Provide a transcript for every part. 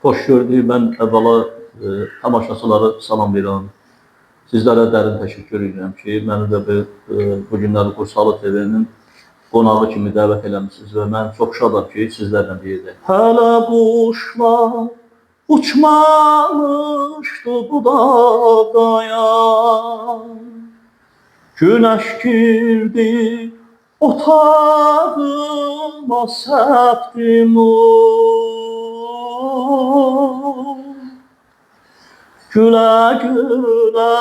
Xoş gördük. Mən əvvəla tamaşaçıları salamlayıram. Sizlərə dərin təşəkkür edirəm ki, məni də bu günləri Qursalı TV-nin qonağı kimi dəvət eləmişsiniz və mən çox şadam ki, sizlərlə birlikdə. Hələ quşlar uçmamışdı budaqaya, günəş girdi otağıma səpdim gülə gülə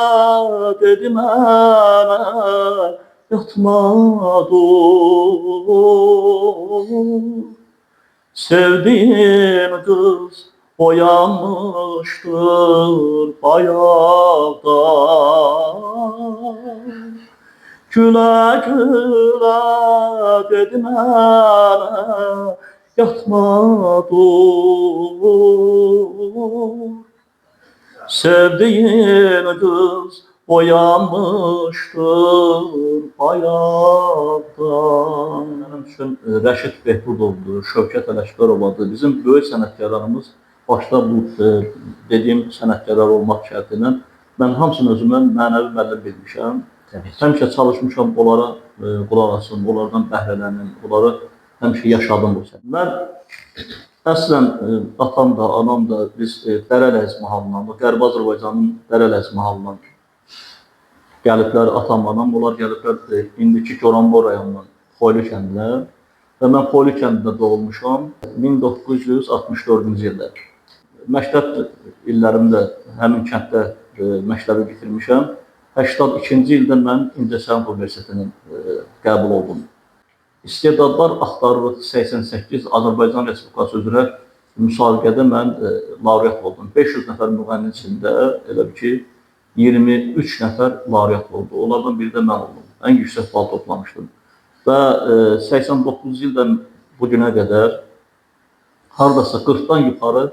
dedi mənə yatmadım. Sevdiğim kız boyanmıştır bayağıdan. Gülə gülə dedi mənə yatmadım. Sevdiğim kız boyanmıştır bayağıdan. Mənim üçün Rəşid Behbudovdur, Şövkət Ələşbərovadır. Bizim böyük sənətkarlarımız, başda bu dediyim sənətkarlar olmaq şərtilə mən hamısını özümə mənəvi müəllim bilmişəm. Həmişə çalışmışam, onlara qulaq asım, onlardan bəhrələnim, onları həmişə yaşadım bu sənət. Mən əslən atam da, anam da biz Dərələz mahalından, Qərbi Azərbaycanın Dərələz mahalından gəliblər, atam, anam, onlar gəliblər indiki Goranboy rayonundan Xoylu kəndinə və mən Xoylu kəndində doğulmuşam 1964-cü ildə. Məktəb illərimdə həmin kənddə məktəbi bitirmişəm. 82-ci ildə mən İncəsənət Universitetinin qəbul oldum. İstedadlar axtarırıq 88 Azərbaycan Respublikası üzrə müsabiqədə mən laureat oldum. 500 nəfər müğənninin içində elə ki 23 nəfər laureat oldu. Onlardan biri də mən oldum. Ən yüksək bal toplamışdım. Və 89 ildən bu günə qədər haradasa 40-dan yuxarı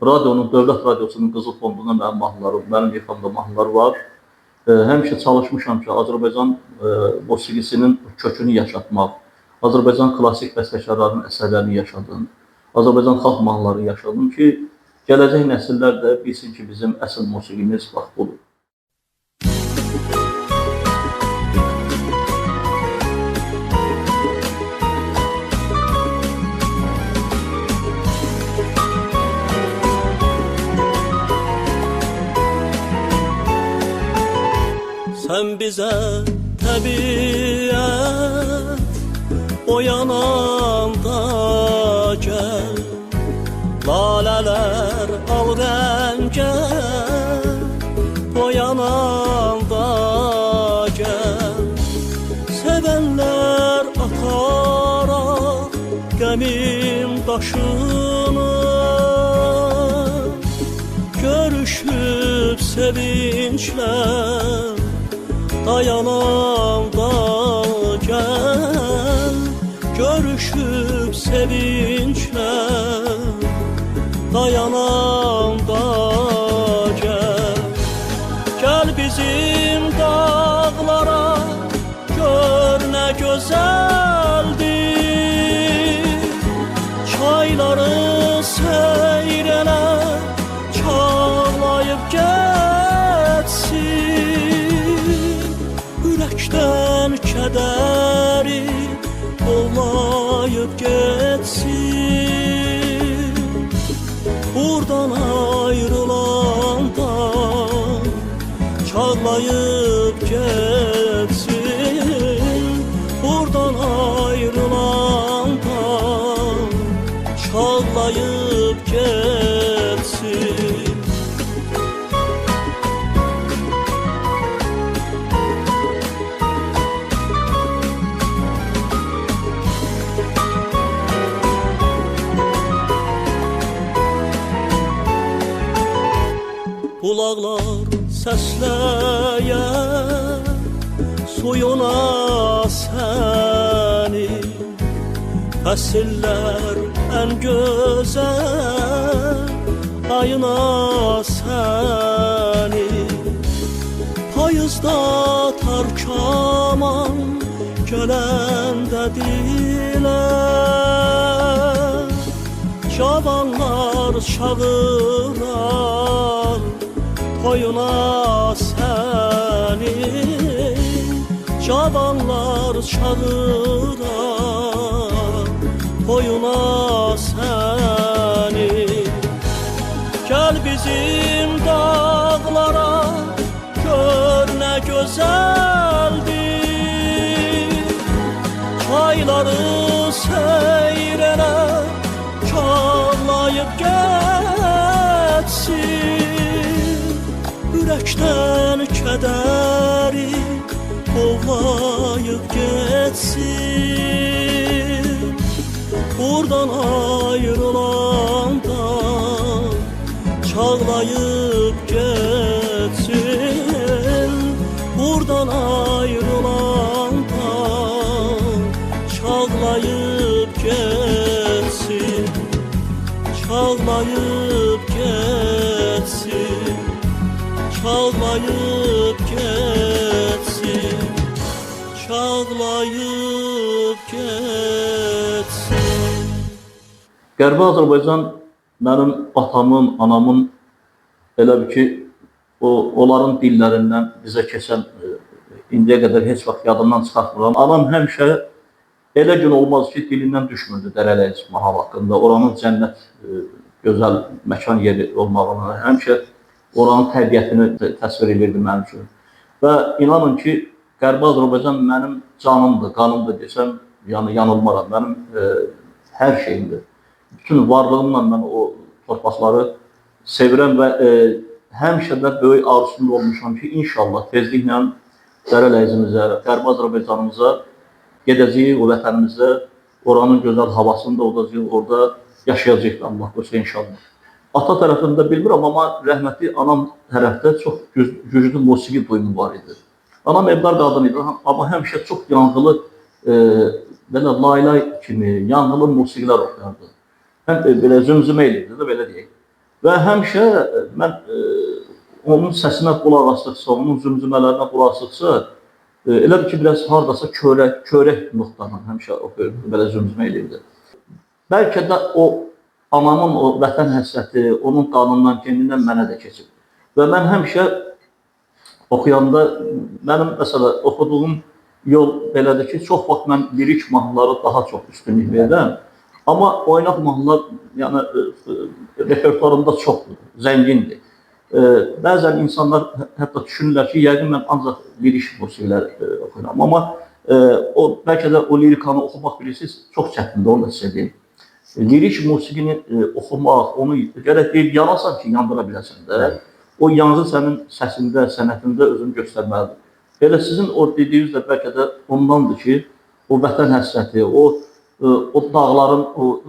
radionun, Dövlət Radiosunun Qızıl Fondunda mənim mahnılarım, mənim yıxamda mahnılar var. Həmişə çalışmışam ki, Azərbaycan musiqisinin kökünü yaşatmaq, Azərbaycan klassik bəstəkarlarının əsərlərini yaşadım, Azərbaycan xalq mahnıları yaşadım ki, gələcək nəsillər də bilsin ki, bizim əsl musiqimiz bax budur. Sən bizə təbiət oyananda gəl, lalələr al rəngə oyananda gəl, sevənlər ataraq qəmin daşını, görüşüb sevinclər dayananda gəl, görüşüb sevinclər dayananda gəl. Gəl bizim dağlara, gör nə gözəldir, çayları seyr elə, çağlayıb getsin, ürəkdən kədəri olmayıb getsin. Buradan ayrılanda çağlayıb getsin, buradan ayrılanda çağlayıb getsin. Bulaqlar səsləyər suyuna səni, fəsillər ən gözəl ayına səni. Payızda tarkaman gələndə dilə, Cavanlar çağırar toyuna seni, cavanlar çağırar toyuna seni. Gel bizim dağlara, gör ne güzeldir. Çayları seyrele, çağlayıp geçsin. Ürəkdən kədəri qovlayıb geçsin. Buradan ayrılanda çağlayıp geçsin. Buradan ayrılanda çağlayıp geçsin. Çağlayıp geçsin. Çağlayıp geçsin. Çağlayıp geçsin. Qərbi Azərbaycan mənim atamın, anamın elə bir ki, onların dillərindən bizə keçən indiyə qədər heç vaxt yadımdan çıxartmıram. Anam həmişə elə gün olmaz ki, dilindən düşmürdü Dərələyəz mahal haqqında. Oranın cənnət gözəl məkan yeri olmağını, həmişə oranın təbiətini təsvir edirdi mənim üçün. Və inanın ki, Qərbi Azərbaycan mənim canımdır, qanımdır desəm, yəni yanılmaram. Mənim hər şeyimdir. Bütün varlığımla mən o torpaqları sevirəm və həmişə də böyük arzusunda olmuşam ki, inşallah tezliklə Dərələyəzimizə, Qərbi Azərbaycanımıza gedəcəyik, o vətənimizdə, oranın gözəl havasında olacaq, orada yaşayacaq Allah qoysa inşallah. Ata tərəfində bilmirəm, amma rəhmətli anam tərəfdə çox güclü musiqi duyumu var idi. Anam evdar qadın idi, amma həmişə çox yanğılı, belə laylay kimi, yanğılı musiqilər oxuyardı. Həm belə zümzümə eləyirdi də, belə deyək. Və həmişə mən onun səsinə qulaq asdıqsa, onun zümzümələrinə qulaq asdıqsa, elə bir ki, biraz haradasa körək notlarla həmişə oxuyurdu, belə zümzümə eləyirdi. Bəlkə də o anamın o vətən həsrəti, onun qanından, kendindən mənə də keçib. Və mən həmişə oxuyanda, mənim məsələ oxuduğum yol belədir ki, çox vaxt mən lirik mahnıları daha çox üstünlük verirəm. Amma oynaq mahnılar, yəni repertuarımda çoxdur, zəngindir. Bəzən insanlar hətta düşünürlər ki, yəqin mən ancaq lirik musiqilər oxuyuram. Amma bəlkə də o lirikanı oxumaq bilirsiniz, çox çətindir, onu da sizə deyim. Lirik musiqini oxumaq, onu gərək deyib yanasan ki, yandıra biləsən də. O yanğı sənin səsində, sənətində özünü göstərməlidir. Elə sizin o dediyiniz də bəlkə də ondandır ki, o vətən həsrəti, o dağların o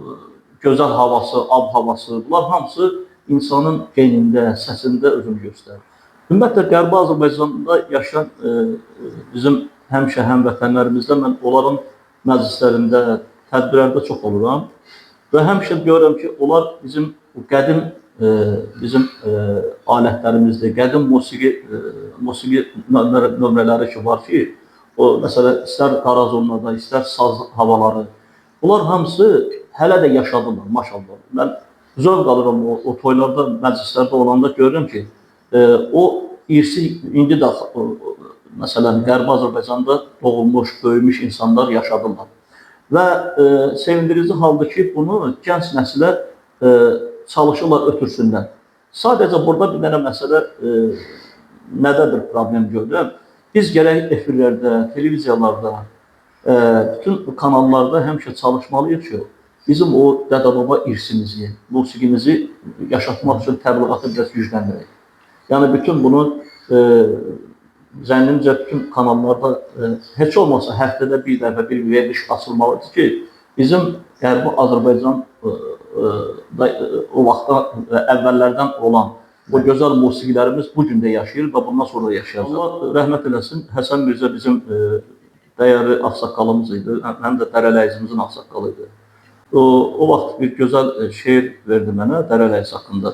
gözəl havası, ab havası, bunlar hamısı insanın genində, səsində özünü göstərir. Ümumiyyətlə, Qərbi Azərbaycanda yaşayan bizim həmişə həmvətənlərimizdə mən onların məclislərində, tədbirlərdə çox oluram. Və həmişə görürəm ki, onlar bizim qədim alətlərimizdir, qədim musiqi nömrələri ki var ki, o məsələ istər qarazonlarda, istər saz havaları, bunlar hamısı hələ də yaşadırlar, maşallah. Mən zövq alıram o toylarda, məclislərdə olanda görürəm ki, o irsi indi də məsələn Qərbi Azərbaycanda doğulmuş, böyümüş insanlar yaşadırlar. Və sevindirici haldır ki, bunu gənc nəsilə çalışırlar ötürsünlər. Sadəcə burada bir dənə məsələ nədədir problem görürəm? Biz gərək efirlərdə, televiziyalarda, bütün kanallarda həmişə çalışmalıyıq ki, bizim o dədə-baba irsimizi, musiqimizi yaşatmaq üçün təbliğatı biraz gücləndirək. Yəni bütün bunu zənnimcə bütün kanallarda heç olmasa həftədə bir dəfə bir veriliş açılmalıdır ki, bizim Qərbi Azərbaycan o vaxtda əvvəllərdən olan o gözəl musiqilərimiz bu gün də yaşayır və bundan sonra da yaşayacaq. Allah rəhmət eləsin, Həsən Mirzə bizim dəyərli ağsaqqalımız idi, həm də Dərələyəzimizin ağsaqqalı idi. O vaxt bir gözəl şeir verdi mənə Dərələyəz haqqında.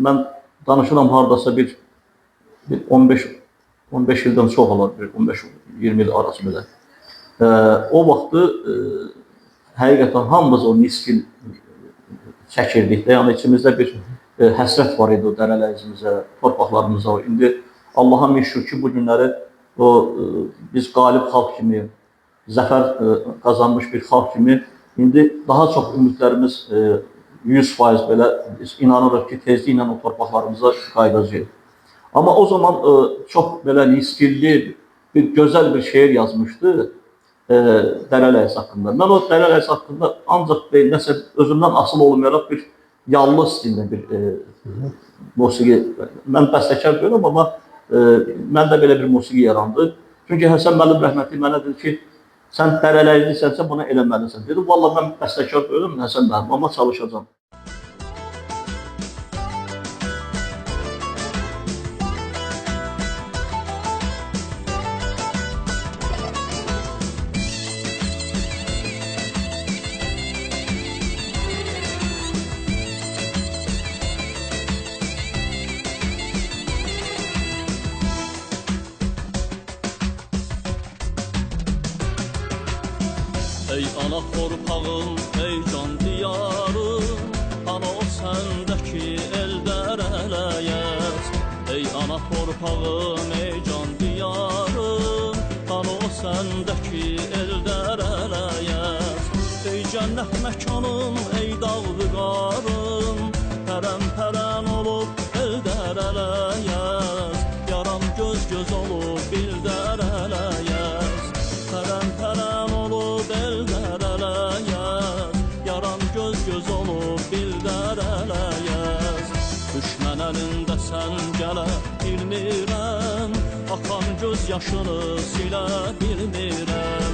Mən danışıram haradasa bir 15 ildən çox olar, 15-20 il arası belə. O vaxtı həqiqətən hamımız o niskin çəkirdik də. Yəni içimizdə bir həsrət var idi o dərələyizimizə, torpaqlarımıza. İndi Allaha min şükür ki, bu günləri biz qalib xalq kimi, zəfər qazanmış bir xalq kimi indi daha çox ümidlərimiz 100% belə inanırıq ki, tezliklə o torpaqlarımıza qayıdacağıq. Amma o zaman çox belə nisgilli, bir gözəl bir şeir yazmışdı Dərələyəs haqqında. Mən o Dərələyəs haqqında ancaq nəsə özümdən asıl olmayaraq bir yallı stilində bir musiqi, mən bəstəkar deyiləm, amma məndə belə bir musiqi yarandı. Çünki Həsən müəllim rəhmətli mənə dedi ki, sən Dərələyəslisən, bunu eləməlisən. Dedim, valla mən bəstəkar deyiləm, Həsən müəllim, amma çalışacağam. Ey ana torpağım, ey can diyarım, ana o səndəki el dərələyəz. Ey ana torpağım, ey can diyarım, ana o səndəki el dərələyəz. Ey cənnət məkanım, ey dağlı qarım, pərən-pərən olub el dərələyəz. Yaram göz-göz olub bil dərələyəz. Pərən-pərən olub el dərələyəz. Yaram göz-göz olub bil dərələyəz. Düşmən əlindəsən gələ bilmirəm, axan göz yaşını silə bilmirəm.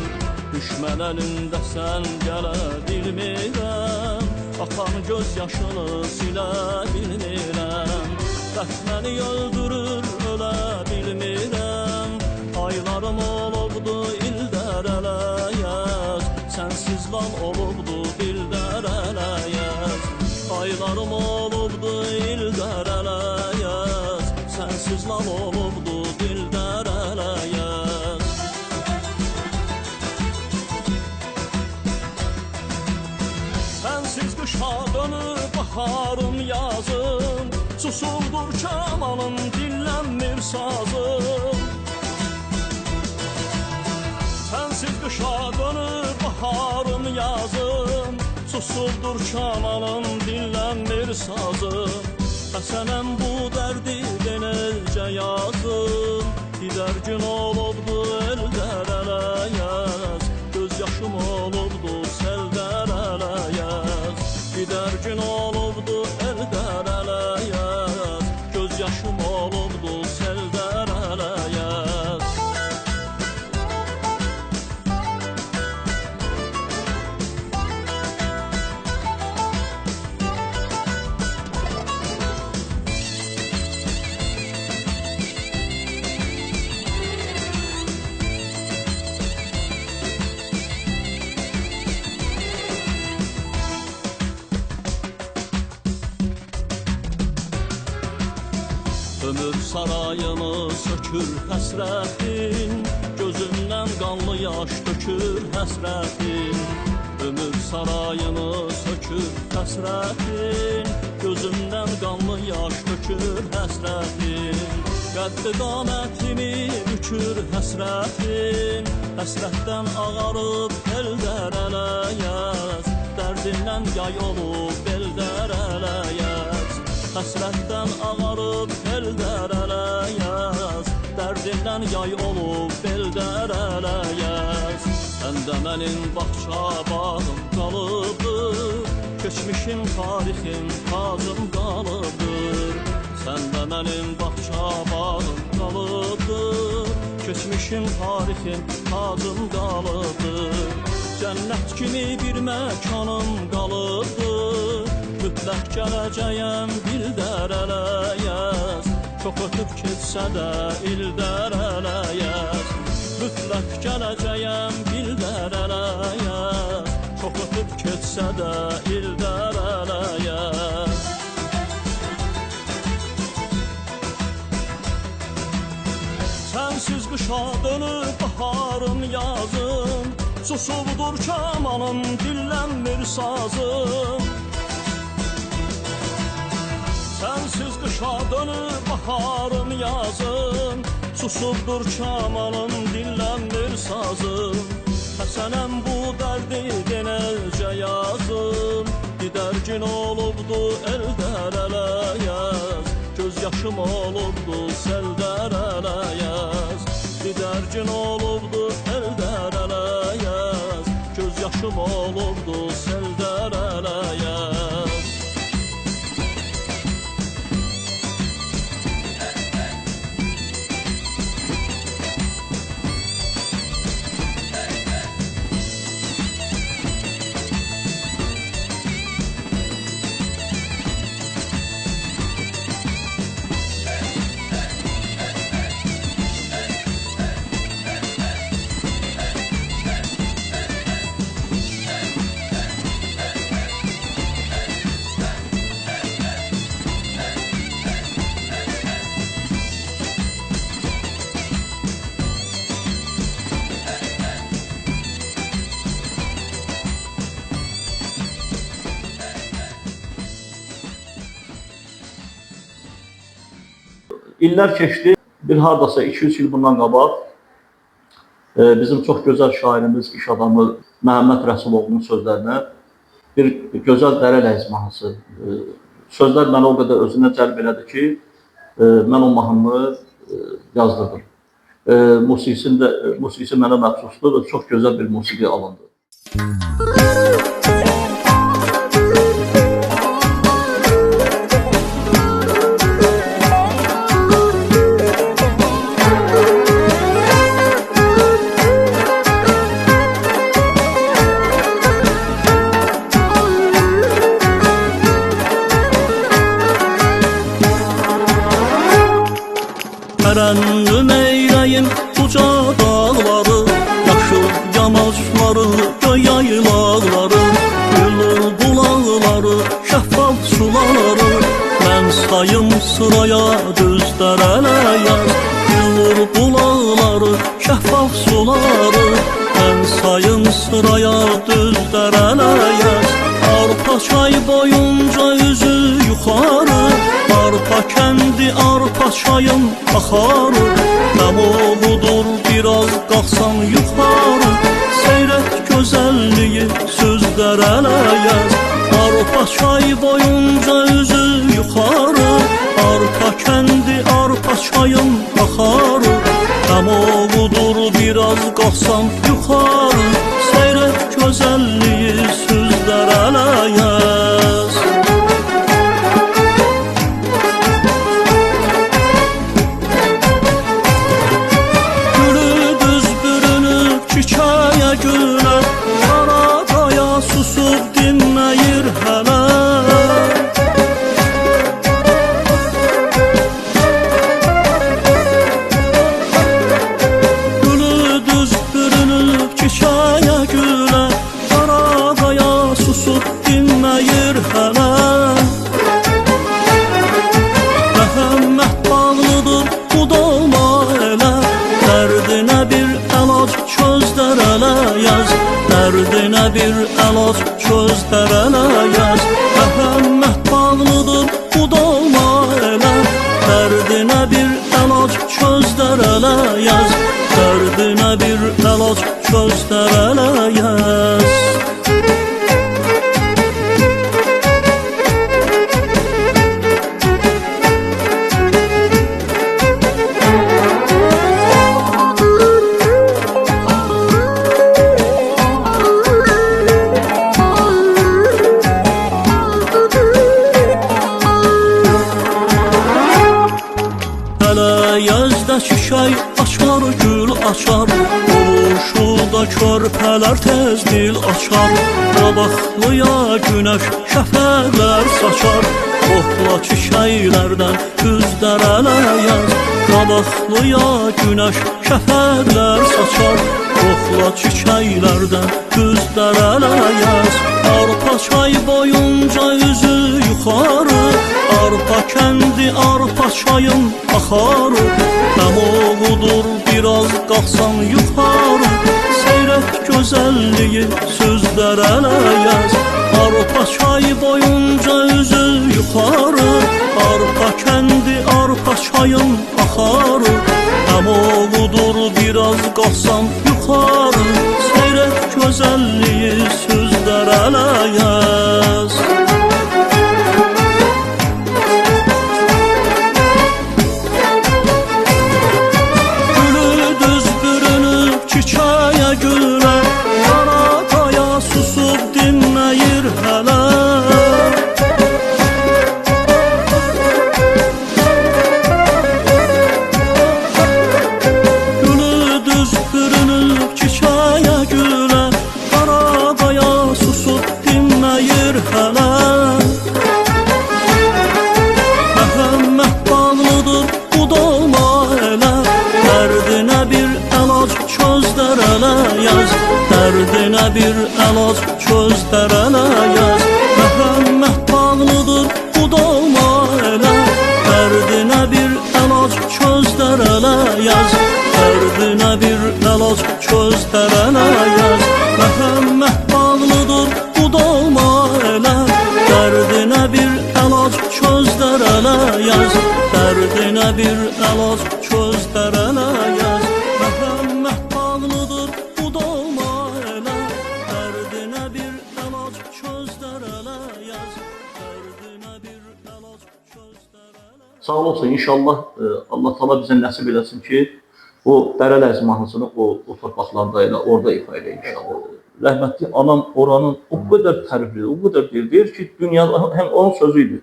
Düşmən əlindəsən gələ bilmirəm, axan göz yaşını silə bilmirəm. Dərd məni öldürür, ölə bilmirəm, aylarım olubdu il dərələyəz. Sənsiz lan olubdu bil dərələyəz. Aylarım olubdu il dərələyəz. Sənsiz lan olubdu bil dərələyəz. Sənsiz qışa dönür baharım yazım, susurdur kamanım, dinlənmir sazım. Sənsiz qışa dönür baharım yazım, susurdur kamanım, dinlənmir sazım. Həsənəm bu dərdi denəcə yazım, gidər gün olubdu el dərələyəz. Göz yaşım olubdu sel dərələyəz. Gidər gün olubdu el dərələyəz. Göz yaşım olubdu sel dərələyəz. Ömür sarayını sökür həsrətin, gözündən qanlı yaş dökür həsrətin. Ömür sarayını sökür həsrətin, gözündən qanlı yaş dökür həsrətin. Qəddi qamətimi bükür həsrətin, həsrətdən ağarıb el dərələyəz. Dərdindən yay olub el dərələyəz. Həsrətdən ağarıb el dərələyəz. Dərdindən yay olub el dərələyəz. Səndə mənim bağça bağım qalıbdır, keçmişim tarixim tacım qalıbdır. Səndə mənim bağça bağım qalıbdır, keçmişim tarixim tacım qalıbdır. Cənnət kimi bir məkanım qalıbdır, mütləq gələcəyəm bil dərələyəz. Çox ötüb keçsə də il dərələyəz. Mütləq gələcəyəm bil dərələyəz. Çox ötüb keçsə də il dərələyəz. Sənsiz qışa dönür baharım yazım, susubdur kamanım, dinlənmir sazım. Sensiz qışa dönür baharım yazım, susubdur kamanım, dinlənmir sazım. Həsənəm bu dərdi denəcə yazım, didərgin olubdu eldən ələ yaz, göz yaşım olubdu seldən ələ yaz. Didərgin olubdu eldən ələ yaz, göz yaşım olubdu seldən ələ yaz. İllər keçdi. Bir hardasa 2-3 il bundan qabaq bizim çox gözəl şairimiz, iş adamı Məhəmməd Rəsulovun sözlərinə bir gözəl dərə ləyiz mahnısı. Sözlər məni o qədər özünə cəlb elədi ki, mən o mahnını yazdırdım. Musiqisi mənə məxsusdur və çox gözəl bir musiqi alındı. Tərənnüm eyləyim uca dağları, yaşıl yamacları, göy yaylaqları, gülür bulaqları, şəffaf suları. Mən sayım sıraya düz dərələyər, gülür bulaqları, şəffaf suları. Mən sayım sıraya düz dərələyər, arpa çay boyunca üzü yuxarı, arpa kəndi, arpa çayın axarı. Məmoğudur biraz qalxsan yuxarı, seyrət gözəlliyi sözlər ələyər. Arpa çay boyunca üzü yuxarı, arpa kəndi, arpa çayın axarı. Məmoğudur biraz qalxsan yuxarı, seyrət gözəlliyi sözlər ələyər. Gülə, Qaradaya susub dinməyir hələ. Gülü düz bürünüb çiçəyə gülə, Qaradaya susub dinməyir hələ. Məhəmməd bağlıdır bu dolma elə, dərdinə bir əlac çözdər ələ yaz, dərdinə bir əlac çözdər ələ yaz. Məhəmməd bağlıdır bu dolma elə, dərdinə bir əlac çözdər ələ yaz, dərdinə bir əlac çözdər ələ yaz. Yəzdəki şey açar, gül açar, oluşuda körpələr tez dil açar. Qabaqlıya günəş şəfəqlər saçar, oxla çiçəklərdən güzdər ələyər. Qabaqlıya günəş şəfəqlər saçar, oxla çiçəklərdən güzdər ələyər. Arpa çay boyunca üzü yuxarı, arpa kəndi, arpa çayın axarı. Məmoğudur biraz qalxsan yuxarı, seyrət gözəlliyi sözlər ələyər. Arpa çay boyunca üzü yuxarı, arpa baxsan yuxarı, seyr et gözəlliyi sözlərə yaz. Gülü düz bürünüb çiçəyə gülə, qara qaya susub dinməyir hələ. Dərdinə bir əlac çözlərə yaz. Məhəmməd bağlıdır budalma elə, dərdinə bir əlac çözlərə yaz. Dərdinə bir əlac çözlərə yaz. Məhəmməd bağlıdır budalma elə, dərdinə bir əlac çözlərə yaz. Dərdinə bir əlac çözlərə yaz. Məhəmməd bağlıdır budalma elə, dərdinə bir əlac çözlərə yaz. Dərdinə bir əlac çözlərə. Sağ olasın, inşallah Allah Teala bizə nəsib eləsin ki, o Dərələrz mahnısını o torpaqlarda elə orada ifa elə inşallah. Rəhmətli anam oranın o qədər tərifli, o qədər deyir ki, dünya həm onun sözüydü.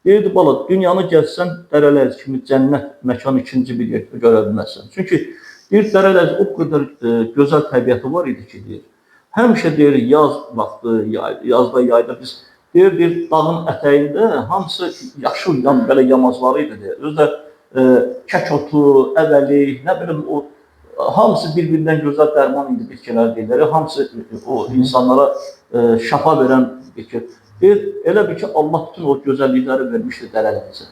Deyirdi, bala, dünyanı gəzsən Dərələrz kimi cənnət məkan ikinci bir yer görə bilməzsən. Çünki deyir, Dərələrz o qədər gözəl təbiəti var idi ki, deyir. Həmişə deyir, yaz vaxtı, yazda, yayda biz deyir, dağın ətəyində hamısı yaşıl belə yamacları idi deyir. Özdə kək otu, əvəlik, nə bilim, hamısı bir-birindən gözəl dərman idi bitkilər deyirlər. Hamısı o insanlara şəfa verən bitki. Deyir, elə bir ki, Allah bütün o gözəllikləri vermişdi Dərələrzə.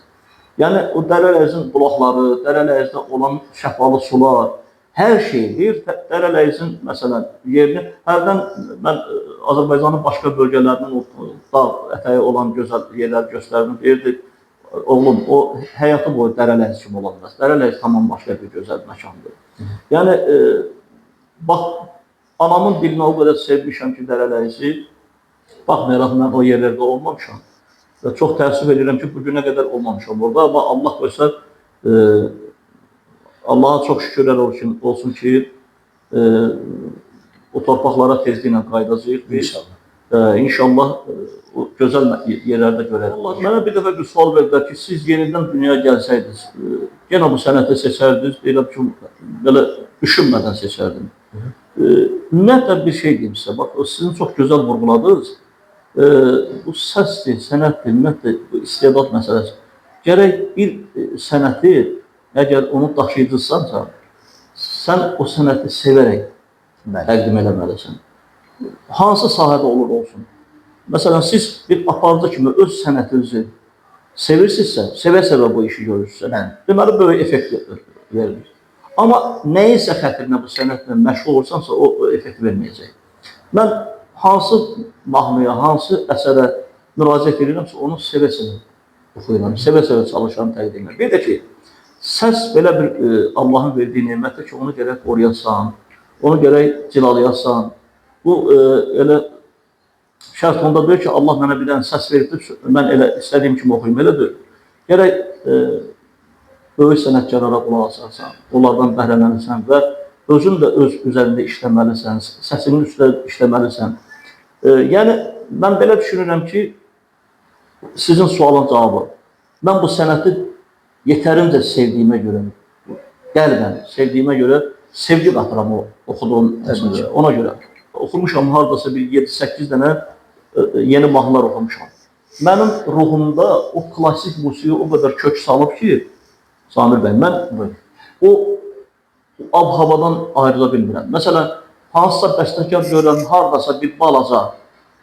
Yəni, o Dərələrzin bulaqları, Dərələrzdə olan şəfalı sular, hər şey deyir, Dərələrzin, məsələn, yerini, hərdən mən Azərbaycanın başqa bölgələrindən o dağ ətəyi olan gözəl yerlər göstərdim, deyirdi, oğlum, o həyatı boyu Dərələrz kimi olanlar. Dərələrz tamam başqa bir gözəl məkandır. Yəni, bax, anamın dilinə o qədər sevmişəm ki, Dərələrzi, baxmayaraq mən o yerlərdə olmamışam. Və çox təəssüf edirəm ki, bugünə qədər olmamışam orada. Amma Allah qoysa, Allaha çox şükürlər olsun ki, o torpaqlara tezliklə qaydacağıq. İnşallah. İnşallah o gözəl yerlərdə görərik. Mənə bir dəfə bir sual verdilər ki, siz yenidən dünyaya gəlsəydiniz, yenə bu sənəti seçərdiniz, belə düşünmədən seçərdim. Ümumiyyətlə bir şey deyim sizə, bax, sizin çox gözəl vurguladınız. Bu səsdir, sənətdir, ümumiyyətlə, bu istedad məsələsi. Gərək bir sənəti, əgər onu daşıyıcısansa, sən o sənəti sevərək təqdim eləməlisən. Hansı sahədə olur olsun. Məsələn, siz bir aparıcı kimi öz sənətinizi sevirsinizsə, sevə-sevə bu işi görürsünüzsə, deməli, böyük effekt verilir. Amma nəyinsə xətrinə bu sənətlə məşğul olursansa, o effekt verməyəcək. Mən hansı mahnıya, hansı əsərə müraciət edirəmsə, onu sevə-sevə oxuyuram, sevə-sevə çalışıram təqdim edirəm. Bir də ki, səs belə bir Allahın verdiyi nemətdir ki, onu gərək qoruyasan, onu gərək cilalayasan. Bu, elə şərt onda deyir ki, Allah mənə bir dənə səs veribdir, mən elə istədiyim kimi oxuyum, elə deyir. Gərək böyük sənətkarlara qulaq asarsan, onlardan bəhrələnirsən və özün də öz üzərində işləməlisən, səsinin üstündə işləməlisən. Yəni, mən belə düşünürəm ki, sizin sualın cavabı, mən bu sənəti yetərincə sevdiyimə görə, qəlbən sevdiyimə görə, sevgi qatıram o oxuduğum əsərə, ona görə. Oxumuşam, haradasa bir 7-8 dənə yeni mahnılar oxumuşam. Mənim ruhumda o klasik musiqi o qədər kök salıb ki, Samir bəy, mən o ab-havadan ayrıla bilmirəm. Məsələn, hansısa bəstəkar görürəm, haradasa bir balaca,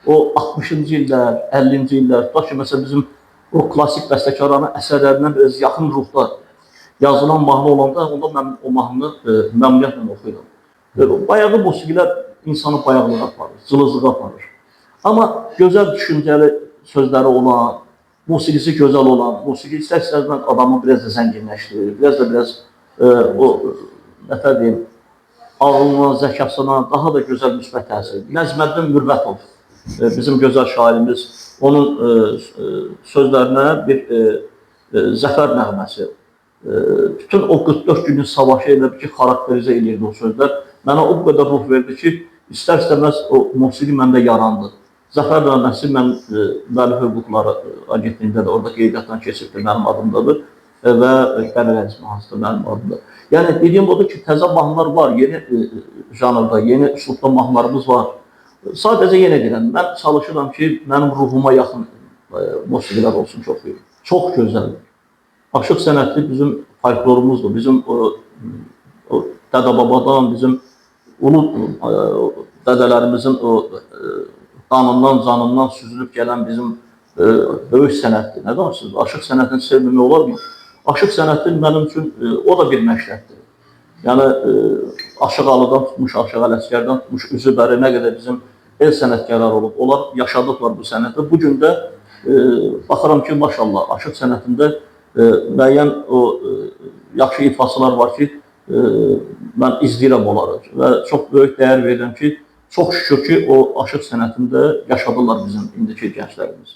o 60-cı illər, 50-ci illər, tutaq ki, məsələn, bizim o klasik bəstəkarların əsərlərindən biraz yaxın ruhda yazılan mahnı olanda, onda mən o mahnını məmnuniyyətlə oxuyuram. Bayağı musiqilər insanı bayaqlığa aparır, cılızlığa aparır. Amma gözəl düşüncəli sözləri olan, musiqisi gözəl olan, musiqi istər-istəzdən adamı biraz da zənginləşdirir, biraz o, nətər deyim, ağlına, zəkasına daha da gözəl müsbət təsir. Nəzməddin Mürvətov, bizim gözəl şairimiz, onun sözlərinə bir zəfər nəğməsi, bütün o 44 günün savaşı elə bir ki, xarakterizə edirdi o sözlər. Mənə o qədər ruh verdi ki, istər-istəməz o musiqi məndə yarandı. Zəfər nəğməsi mən Müəllif Hüquqları Agentliyində də orada qeydiyyatdan keçibdir, mənim adımdadır və Qərar Əcmi hansıdır mənim adımda. Yəni, dediyim odur ki, təzə mahnılar var, yeni janrda, yeni üslubda mahnılarımız var. Sadəcə yenə deyirəm, mən çalışıram ki, mənim ruhuma yaxın musiqilər olsun çox böyük. Çox gözəldir. Aşıq sənəti bizim folklorumuzdur, bizim o dədə-babadan, bizim ulu dədələrimizin o qanından, canından süzülüb gələn bizim böyük sənətdir. Nə danışırsınız? Aşıq sənətini sevməmək olar mı? Aşıq sənəti mənim üçün o da bir məşrətdir. Yəni, Aşıq Alıdan tutmuş, Aşıq Ələsgərdən tutmuş, üzü bəri nə qədər bizim el sənətkarlar olub. Onlar yaşadıqlar bu sənəti. Bugün də baxıram ki, maşallah, Aşıq sənətində müəyyən o yaxşı ifasılar var ki, mən izləyirəm onları və çox böyük dəyər verirəm ki, çox şükür ki, o aşıq sənətində yaşadılar bizim indiki gənclərimiz.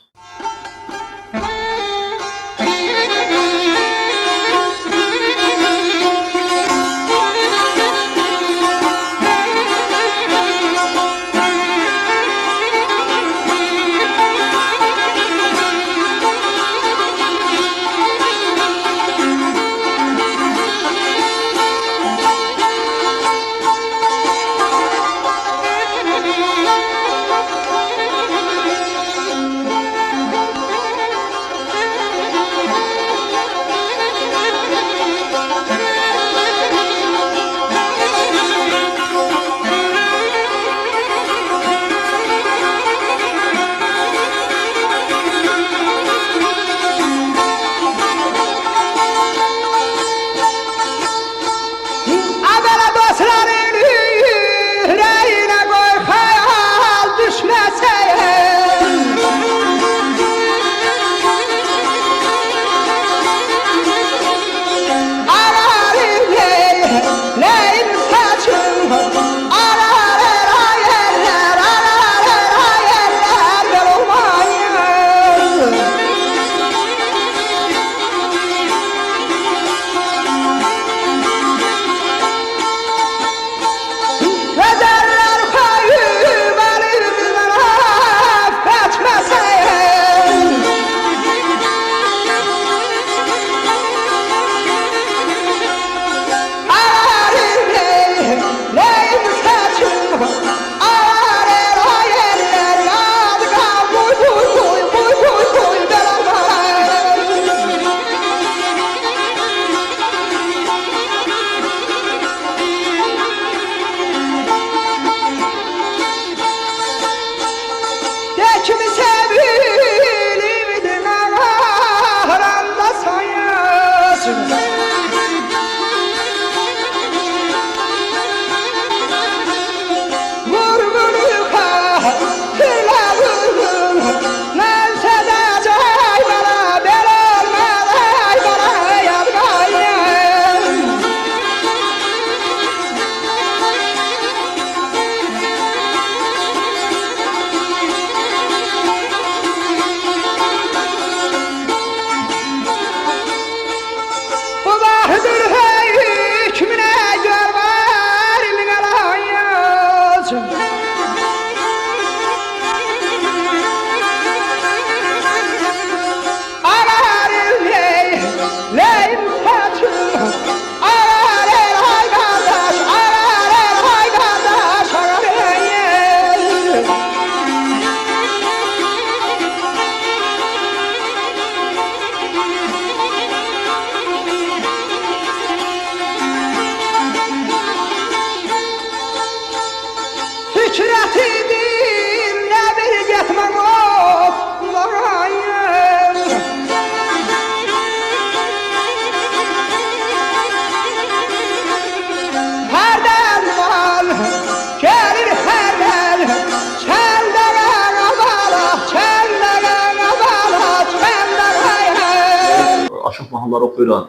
Aşıq mahnıları oxuyuram.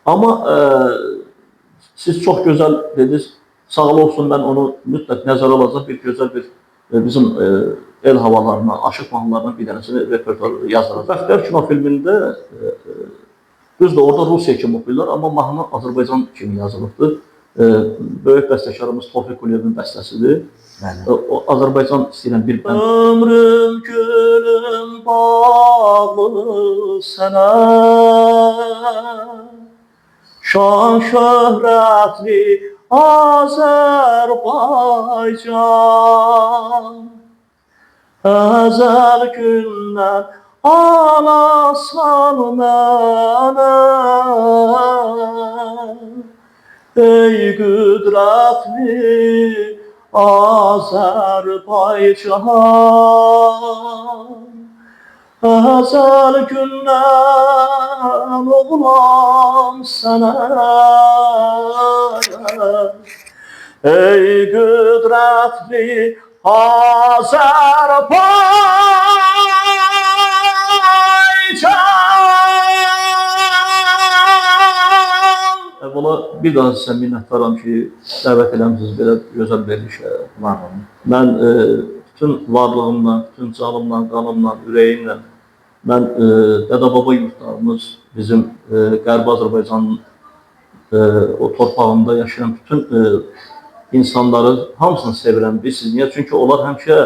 Amma siz çox gözəl dediniz, sağ olsun, mən onu mütləq nəzərə alacaq bir gözəl bir bizim el havalarına, aşıq mahnılarından bir dənəsini repertuar yazılır. Bəxtiyar kino filmində düzdür, orada Rusiya kimi oxuyurlar, amma mahnı Azərbaycan kimi yazılıbdır. Böyük bəstəkarımız Tofiq Quliyevin bəstəsidir. O Azərbaycan istəyirəm bir bənd. Ömrüm gülüm bağlı sənə, şan şöhrətli Azərbaycan, əzəl gündən alasan mənə, ey qüdrətli Azərbaycan, əzəl gündən oğlan sənə, ey qüdrətli Azərbaycan. Əvvəla bir daha sizə minnətdaram ki, dəvət eləmişsiniz belə gözəl verilişə. Mən bütün varlığımla, bütün canımla, qanımla, ürəyimlə mən dədə-baba yurtlarımız, bizim Qərbi Azərbaycanın o torpağında yaşayan bütün insanları hamısını sevirəm, bilirsiniz. Niyə? Çünki onlar həmişə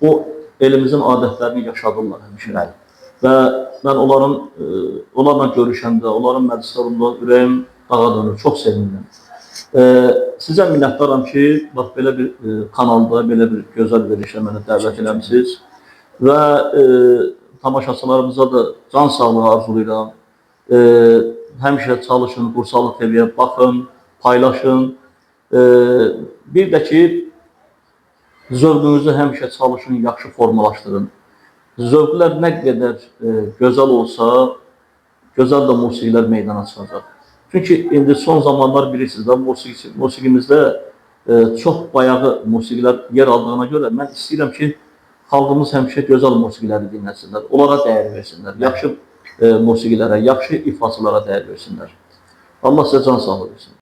o elimizin adətlərini yaşadırlar həmişə. Və mən onlarla görüşəndə, onların məclislərində ürəyim dağa dönür, çox sevindim. Sizə minnətdaram ki, bax belə bir kanalda, belə bir gözəl verilişə mənə dəvət eləmişsiniz. Və tamaşaçılarımıza da can sağlığı arzulayıram. Həmişə çalışın, Qursalı TV-yə baxın, paylaşın. Bir də ki, zövqünüzü həmişə çalışın, yaxşı formalaşdırın. Zövqlər nə qədər gözəl olsa, gözəl də musiqilər meydana çıxacaq. Çünki indi son zamanlar bilirsiniz də, musiqimizdə çox bayağı musiqilər yer aldığına görə mən istəyirəm ki, xalqımız həmişə gözəl musiqiləri dinləsinlər, onlara dəyər versinlər, yaxşı musiqilərə, yaxşı ifaçılara dəyər versinlər. Allah sizə can sağlığı versin.